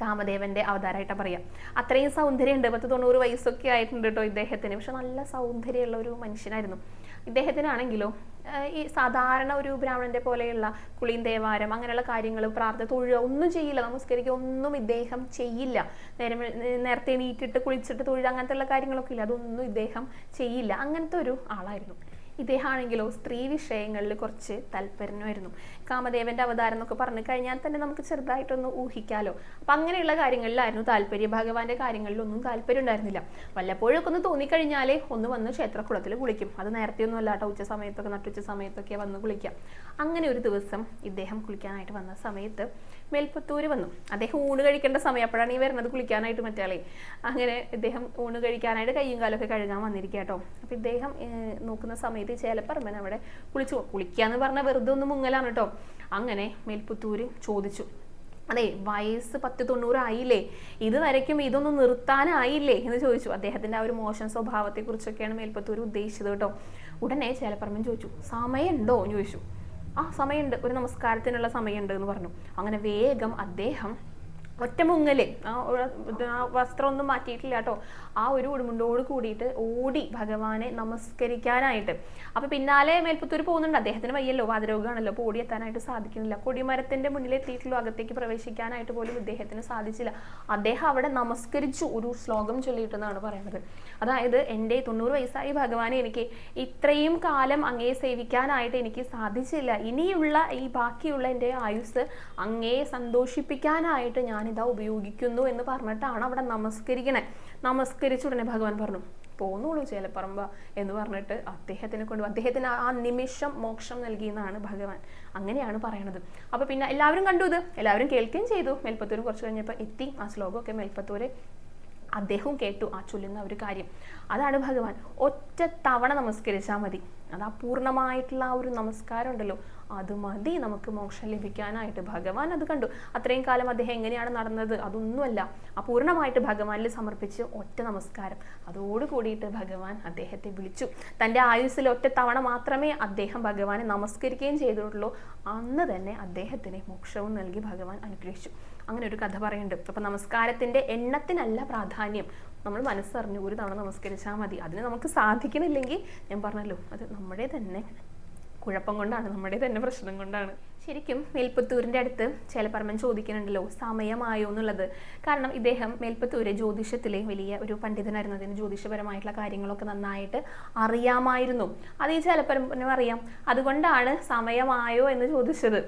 കാമദേവന്റെ അവതാരമായിട്ടാണ് പറയാം. അത്രയും സൗന്ദര്യമുണ്ട്, 90 വയസ്സൊക്കെ ആയിട്ടുണ്ട് കേട്ടോ ഇദ്ദേഹത്തിന്. പക്ഷെ നല്ല സൗന്ദര്യമുള്ള ഒരു മനുഷ്യനായിരുന്നു. ഇദ്ദേഹത്തിനാണെങ്കിലോ ഈ സാധാരണ ഒരു ബ്രാഹ്മണന്റെ പോലെയുള്ള കുളിയും ദേവാരം അങ്ങനെയുള്ള കാര്യങ്ങൾ, പ്രാർത്ഥന, തൊഴുക ഒന്നും ചെയ്യില്ല, നമസ്കരിക്കുക ഒന്നും ഇദ്ദേഹം ചെയ്യില്ല. നേരത്തെ എണീറ്റിട്ട് കുളിച്ചിട്ട് തൊഴുക അങ്ങനത്തെ ഉള്ള കാര്യങ്ങളൊക്കെ ഇല്ല, അതൊന്നും ഇദ്ദേഹം ചെയ്യില്ല. അങ്ങനത്തെ ഒരു ആളായിരുന്നു. ഇദ്ദേഹമാണെങ്കിലോ സ്ത്രീ വിഷയങ്ങളിൽ കുറച്ച് താല്പര്യമായിരുന്നു. കാമദേവന്റെ അവതാരം എന്നൊക്കെ പറഞ്ഞു കഴിഞ്ഞാൽ തന്നെ നമുക്ക് ചെറുതായിട്ടൊന്ന് ഊഹിക്കാലോ. അപ്പം അങ്ങനെയുള്ള കാര്യങ്ങളിലായിരുന്നു താല്പര്യം. ഭഗവാന്റെ കാര്യങ്ങളിലൊന്നും താല്പര്യം ഉണ്ടായിരുന്നില്ല. വല്ലപ്പോഴൊക്കെ ഒന്ന് തോന്നിക്കഴിഞ്ഞാലേ ഒന്ന് വന്ന് ക്ഷേത്രക്കുളത്തിൽ കുളിക്കും. അത് നേരത്തെ ഒന്നും അല്ലാട്ടോ, ഉച്ച സമയത്തൊക്കെ നട്ടുച്ച സമയത്തൊക്കെ വന്ന് കുളിക്കാം. അങ്ങനെ ഒരു ദിവസം ഇദ്ദേഹം കുളിക്കാനായിട്ട് വന്ന സമയത്ത് മേൽപ്പത്തൂര് വന്നു. അദ്ദേഹം ഊണ് കഴിക്കേണ്ട സമയം, അപ്പോഴാണ് ഈ വരുന്നത് കുളിക്കാനായിട്ട് മറ്റാളെ. അങ്ങനെ ഇദ്ദേഹം ഊണ് കഴിക്കാനായിട്ട് കയ്യും കാലൊക്കെ കഴുകാൻ വന്നിരിക്കുക കേട്ടോ. അപ്പം ഇദ്ദേഹം നോക്കുന്ന സമയത്ത് ചേലപ്പറമ്പൻ അവിടെ കുളിക്കാന്ന് പറഞ്ഞാൽ വെറുതെ ഒന്ന് മുങ്ങലാണ് കേട്ടോ. അങ്ങനെ മേൽപ്പത്തൂര് ചോദിച്ചു, അതെ വയസ്സ് 10-90 ആയില്ലേ, ഇതുവരയ്ക്കും ഇതൊന്നും നിർത്താനായില്ലേ എന്ന് ചോദിച്ചു. അദ്ദേഹത്തിന്റെ ആ ഒരു മോശം സ്വഭാവത്തെ കുറിച്ചൊക്കെയാണ് മേൽപ്പത്തൂര് ഉദ്ദേശിച്ചത് കേട്ടോ. ഉടനെ ചേലപ്പറമ്പൻ ചോദിച്ചു, സമയമുണ്ടോ എന്ന് ചോദിച്ചു. ആ സമയമുണ്ട്, ഒരു നമസ്കാരത്തിനുള്ള സമയമുണ്ട് എന്ന് പറഞ്ഞു. അങ്ങനെ വേഗം അദ്ദേഹം ഒറ്റമുങ്ങല്, ആ വസ്ത്രമൊന്നും മാറ്റിയിട്ടില്ല കേട്ടോ, ആ ഒരു ഉടുമുണ്ടോട് കൂടിയിട്ട് ഓടി ഭഗവാനെ നമസ്കരിക്കാനായിട്ട്. അപ്പൊ പിന്നാലെ മേൽപ്പത്തൂര് പോകുന്നുണ്ട്. അദ്ദേഹത്തിന് വയ്യല്ലോ, വാതരോഗമാണല്ലോ, അപ്പോൾ ഓടിയെത്താനായിട്ട് സാധിക്കുന്നില്ല. കൊടിമരത്തിന്റെ മുന്നിൽ എത്തിയിട്ടുള്ളൂ, അകത്തേക്ക് പ്രവേശിക്കാനായിട്ട് പോലും ഇദ്ദേഹത്തിന് സാധിച്ചില്ല. അദ്ദേഹം അവിടെ നമസ്കരിച്ചു, ഒരു ശ്ലോകം ചൊല്ലിയിട്ടെന്നാണ് പറയുന്നത്. അതായത് എൻ്റെ 90 വയസ്സായി ഭഗവാനെ, എനിക്ക് ഇത്രയും കാലം അങ്ങയെ സേവിക്കാനായിട്ട് എനിക്ക് സാധിച്ചില്ല. ഇനിയുള്ള ഈ ബാക്കിയുള്ള എൻ്റെ ആയുസ് അങ്ങയെ സന്തോഷിപ്പിക്കാനായിട്ട് ഞാനിതാ ഉപയോഗിക്കുന്നു എന്ന് പറഞ്ഞിട്ടാണ് അവിടെ നമസ്കരിക്കണേ. നമസ്കരിച്ച ഉടനെ ഭഗവാൻ പറഞ്ഞു, പോന്നോളൂ ചേലപ്പറമ്പ എന്ന് പറഞ്ഞിട്ട് അദ്ദേഹത്തിന് ആ നിമിഷം മോക്ഷം നൽകിയെന്നാണ് ഭഗവാൻ. അങ്ങനെയാണ് പറയണത്. അപ്പൊ പിന്നെ എല്ലാവരും കണ്ടു, ഇത് എല്ലാവരും കേൾക്കുകയും ചെയ്തു. മേൽപ്പത്തൂര് കുറച്ച് കഴിഞ്ഞപ്പോൾ എത്തി ആ ശ്ലോകമൊക്കെ മേൽപ്പത്തൂര് അദ്ദേഹവും കേട്ടു, ആ ചൊല്ലുന്ന ഒരു കാര്യം. അതാണ് ഭഗവാൻ. ഒറ്റ തവണ നമസ്കരിച്ചാൽ മതി, അത് അപൂർണമായിട്ടുള്ള ആ ഒരു നമസ്കാരം ഉണ്ടല്ലോ, അത് മതി നമുക്ക് മോക്ഷം ലഭിക്കാനായിട്ട്. ഭഗവാൻ അത് കണ്ടു. അത്രയും കാലം അദ്ദേഹം എങ്ങനെയാണ് നടന്നത് അതൊന്നുമല്ല, അപൂർണമായിട്ട് ഭഗവാനിൽ സമർപ്പിച്ച് ഒറ്റ നമസ്കാരം, അതോട് കൂടിയിട്ട് ഭഗവാൻ അദ്ദേഹത്തെ വിളിച്ചു. തൻ്റെ ആയുസ്സിൽ ഒറ്റ തവണ മാത്രമേ അദ്ദേഹം ഭഗവാനെ നമസ്കരിക്കുകയും ചെയ്തിട്ടുള്ളൂ. അന്ന് തന്നെ അദ്ദേഹത്തിന് മോക്ഷവും നൽകി ഭഗവാൻ അനുഗ്രഹിച്ചു. അങ്ങനെ ഒരു കഥ പറയുന്നുണ്ട്. അപ്പൊ നമസ്കാരത്തിന്റെ എണ്ണത്തിനല്ല പ്രാധാന്യം, നമ്മൾ മനസ്സറിഞ്ഞു ഒരു തവണ നമസ്കരിച്ചാൽ മതി. അതിന് നമുക്ക് സാധിക്കുന്നില്ലെങ്കിൽ ഞാൻ പറഞ്ഞല്ലോ, അത് നമ്മുടെ തന്നെ കുഴപ്പം കൊണ്ടാണ്, നമ്മുടെ തന്നെ പ്രശ്നം കൊണ്ടാണ്. ശരിക്കും മേൽപ്പത്തൂരിൻ്റെ അടുത്ത് ചേലപ്പറമ്പൻ ചോദിക്കുന്നുണ്ടല്ലോ സമയമായോ എന്നുള്ളത്. കാരണം ഇദ്ദേഹം മേൽപ്പത്തൂര് ജ്യോതിഷത്തിലെ വലിയ ഒരു പണ്ഡിതനായിരുന്നു. അതിന് ജ്യോതിഷപരമായിട്ടുള്ള കാര്യങ്ങളൊക്കെ നന്നായിട്ട് അറിയാമായിരുന്നു. അത് ഈ ചേലപ്പറമ്പനും അറിയാം. അതുകൊണ്ടാണ് സമയമായോ എന്ന് ചോദിച്ചത്.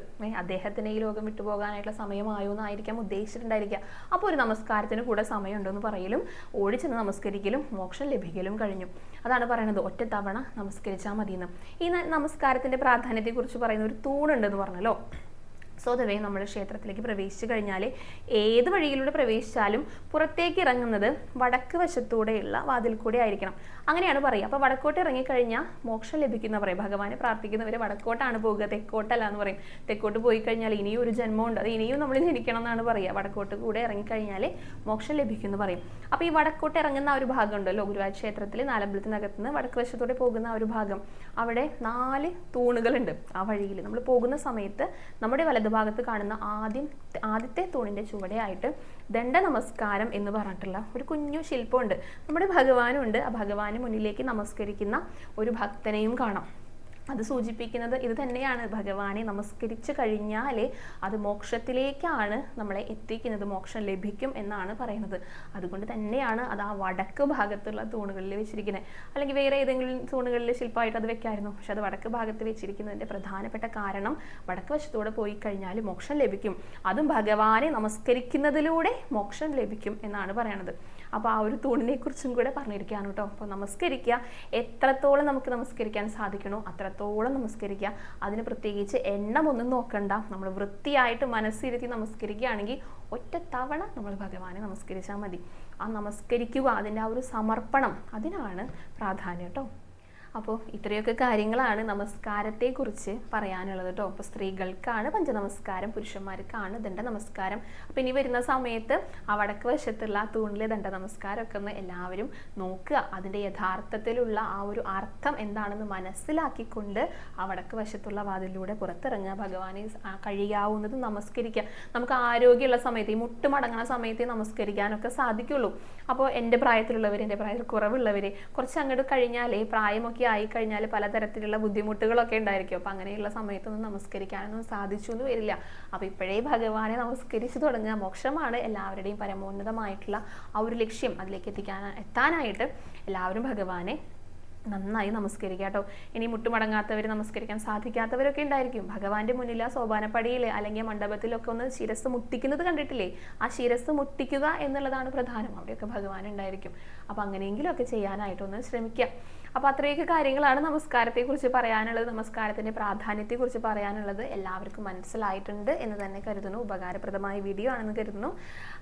അദ്ദേഹത്തിന് ഈ ലോകം വിട്ടുപോകാനായിട്ടുള്ള സമയമായോ എന്നായിരിക്കാം ഉദ്ദേശിച്ചിട്ടുണ്ടായിരിക്കുക. അപ്പോൾ ഒരു നമസ്കാരത്തിന് കൂടെ സമയമുണ്ടെന്ന് പറയലും ഓടിച്ചെന്ന് നമസ്കരിക്കലും മോക്ഷം ലഭിക്കലും കഴിഞ്ഞു. അതാണ് പറയുന്നത്, ഒറ്റ തവണ നമസ്കരിച്ചാൽ മതിയെന്ന്. ഈ നമസ്കാരത്തിന്റെ പ്രാധാന്യത്തെക്കുറിച്ച് പറയുന്ന ഒരു തൂണുണ്ടെന്ന് പറഞ്ഞല്ലോ. സ്വതവേ നമ്മൾ ക്ഷേത്രത്തിലേക്ക് പ്രവേശിച്ചു കഴിഞ്ഞാൽ ഏത് വഴിയിലൂടെ പ്രവേശിച്ചാലും പുറത്തേക്ക് ഇറങ്ങുന്നത് വടക്ക് വശത്തൂടെയുള്ള വാതിൽ കൂടെ ആയിരിക്കണം. അങ്ങനെയാണ് പറയുക. അപ്പോൾ വടക്കോട്ട് ഇറങ്ങിക്കഴിഞ്ഞാൽ മോക്ഷം ലഭിക്കുന്ന പറയും. ഭഗവാനെ പ്രാർത്ഥിക്കുന്നവരെ വടക്കോട്ടാണ് പോകുക, തെക്കോട്ടല്ല എന്ന് പറയും. തെക്കോട്ട് പോയി കഴിഞ്ഞാൽ ഇനിയും ഒരു ജന്മമുണ്ട്, അത് ഇനിയും നമ്മൾ ജനിക്കണം എന്നാണ് പറയുക. വടക്കോട്ട് കൂടെ ഇറങ്ങിക്കഴിഞ്ഞാൽ മോക്ഷം ലഭിക്കുമെന്ന് പറയും. അപ്പോൾ ഈ വടക്കോട്ട് ഇറങ്ങുന്ന ആ ഒരു ഭാഗം ഉണ്ടല്ലോ, ഗുരുവായൂർ ക്ഷേത്രത്തിൽ നാലമ്പലത്തിനകത്ത് നിന്ന് വടക്ക് വശത്തൂടെ പോകുന്ന ആ ഒരു ഭാഗം, അവിടെ 4 തൂണുകളുണ്ട്. ആ വഴിയിൽ നമ്മൾ പോകുന്ന സമയത്ത് നമ്മുടെ വലതുഭാഗത്ത് കാണുന്ന ആദ്യത്തെ തൂണിന്റെ ചുവടെയായിട്ട് ദണ്ഡ നമസ്കാരം എന്ന് പറഞ്ഞിട്ടുള്ള ഒരു കുഞ്ഞു ശില്പമുണ്ട്. നമ്മുടെ ഭഗവാനും ഉണ്ട്. ആ ഭഗവാന് മുന്നിലേക്ക് നമസ്കരിക്കുന്ന ഒരു ഭക്തനെയും കാണാം. അത് സൂചിപ്പിക്കുന്നത് ഇത് തന്നെയാണ്, ഭഗവാനെ നമസ്കരിച്ചു കഴിഞ്ഞാൽ അത് മോക്ഷത്തിലേക്കാണ് നമ്മളെ എത്തിക്കുന്നത്, മോക്ഷം ലഭിക്കും എന്നാണ് പറയുന്നത്. അതുകൊണ്ട് തന്നെയാണ് അത് ആ വടക്ക് ഭാഗത്തുള്ള തൂണുകളിൽ വെച്ചിരിക്കുന്നത്. അല്ലെങ്കിൽ വേറെ ഏതെങ്കിലും തൂണുകളിൽ ശില്പമായിട്ട് അത് വെക്കായിരുന്നു. പക്ഷെ അത് വടക്ക് ഭാഗത്ത് വെച്ചിരിക്കുന്നതിൻ്റെ പ്രധാനപ്പെട്ട കാരണം വടക്ക് വശത്തൂടെ പോയി കഴിഞ്ഞാൽ മോക്ഷം ലഭിക്കും, അതും ഭഗവാനെ നമസ്കരിക്കുന്നതിലൂടെ മോക്ഷം ലഭിക്കും എന്നാണ് പറയണത്. അപ്പോൾ ആ ഒരു തൂണിനെ കുറിച്ചും കൂടെ പറഞ്ഞിരിക്കുകയാണ് കേട്ടോ. അപ്പോൾ നമസ്കരിക്കുക, എത്രത്തോളം നമുക്ക് നമസ്കരിക്കാൻ സാധിക്കണോ അത്രത്തോളം നമസ്കരിക്കുക. അതിന് പ്രത്യേകിച്ച് എണ്ണമൊന്നും നോക്കണ്ട. നമ്മൾ വൃത്തിയായിട്ട് മനസ്സിരുത്തി നമസ്കരിക്കുകയാണെങ്കിൽ ഒറ്റ തവണ നമ്മൾ ഭഗവാനെ നമസ്കരിച്ചാൽ മതി. ആ നമസ്കരിക്കുക, അതിൻ്റെ ആ ഒരു സമർപ്പണം, അതിനാണ് പ്രാധാന്യം കേട്ടോ. അപ്പോൾ ഇത്രയൊക്കെ കാര്യങ്ങളാണ് നമസ്കാരത്തെക്കുറിച്ച് പറയാനുള്ളത് കേട്ടോ. അപ്പോൾ സ്ത്രീകൾക്കാണ് പഞ്ചനമസ്കാരം, പുരുഷന്മാർക്കാണ് ദണ്ഡ നമസ്കാരം. അപ്പോൾ ഇനി വരുന്ന സമയത്ത് ആ വടക്ക് വശത്തുള്ള തൂണിലെ ദണ്ഡ നമസ്കാരമൊക്കെ ഒന്ന് എല്ലാവരും നോക്കുക. അതിൻ്റെ യഥാർത്ഥത്തിലുള്ള ആ ഒരു അർത്ഥം എന്താണെന്ന് മനസ്സിലാക്കിക്കൊണ്ട് ആ വടക്ക് വശത്തുള്ള വാതിലൂടെ പുറത്തിറങ്ങുക, ഭഗവാനെ കഴിയാവുന്നത് നമസ്കരിക്കുക. നമുക്ക് ആരോഗ്യമുള്ള സമയത്ത്, ഈ മുട്ട് മടങ്ങുന്ന സമയത്ത് നമസ്കരിക്കാനൊക്കെ സാധിക്കുള്ളൂ. അപ്പോൾ എൻ്റെ പ്രായത്തിലുള്ളവർ, എൻ്റെ പ്രായത്തിൽ കുറവുള്ളവർ, കുറച്ച് അങ്ങോട്ട് കഴിഞ്ഞാൽ പ്രായമൊക്കെ ആയി കഴിഞ്ഞാൽ പലതരത്തിലുള്ള ബുദ്ധിമുട്ടുകളൊക്കെ ഉണ്ടായിരിക്കും. അപ്പം അങ്ങനെയുള്ള സമയത്തൊന്നും നമസ്കരിക്കാനൊന്നും സാധിച്ചു എന്ന് വരില്ല. അപ്പോൾ ഇപ്പോഴേ ഭഗവാനെ നമസ്കരിച്ച് തുടങ്ങുക. മോക്ഷമാണ് എല്ലാവരുടെയും പരമോന്നതമായിട്ടുള്ള ആ ഒരു ലക്ഷ്യം. അതിലേക്ക് എത്താനായിട്ട് എല്ലാവരും ഭഗവാനെ നന്നായി നമസ്കരിക്കുക കേട്ടോ. ഇനി മുട്ടുമടങ്ങാത്തവർ, നമസ്കരിക്കാൻ സാധിക്കാത്തവരൊക്കെ ഉണ്ടായിരിക്കും. ഭഗവാന്റെ മുന്നിൽ ആ സോപാനപ്പടിയിൽ അല്ലെങ്കിൽ മണ്ഡപത്തിലൊക്കെ ഒന്ന് ശിരസ് മുട്ടിക്കുന്നത് കണ്ടിട്ടില്ലേ? ആ ശിരസ് മുട്ടിക്കുക എന്നുള്ളതാണ് പ്രധാനം. അവിടെയൊക്കെ ഭഗവാൻ ഉണ്ടായിരിക്കും. അപ്പം അങ്ങനെയെങ്കിലുമൊക്കെ ചെയ്യാനായിട്ടൊന്ന് ശ്രമിക്കുക. അപ്പോൾ അത്രയൊക്കെ കാര്യങ്ങളാണ് നമസ്കാരത്തെക്കുറിച്ച് പറയാനുള്ളത്. നമസ്കാരത്തിൻ്റെ പ്രാധാന്യത്തെക്കുറിച്ച് പറയാനുള്ളത് എല്ലാവർക്കും മനസ്സിലായിട്ടുണ്ട് എന്ന് തന്നെ കരുതുന്നു. ഉപകാരപ്രദമായ വീഡിയോ ആണെന്ന് കരുതുന്നു.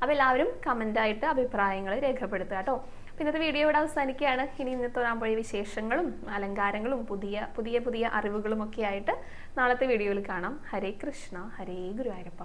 അപ്പോൾ എല്ലാവരും കമൻ്റായിട്ട് അഭിപ്രായങ്ങൾ രേഖപ്പെടുത്തുക കേട്ടോ. ഇന്നത്തെ വീഡിയോ ഇവിടെ അവസാനിക്കുകയാണ്. ഇനി ഇന്നത്തെ നാമ്പഴി വിശേഷങ്ങളും അലങ്കാരങ്ങളും പുതിയ അറിവുകളും ഒക്കെ ആയിട്ട് നാളത്തെ വീഡിയോയിൽ കാണാം. ഹരേ കൃഷ്ണ, ഹരേ ഗുരുവായൂരപ്പ.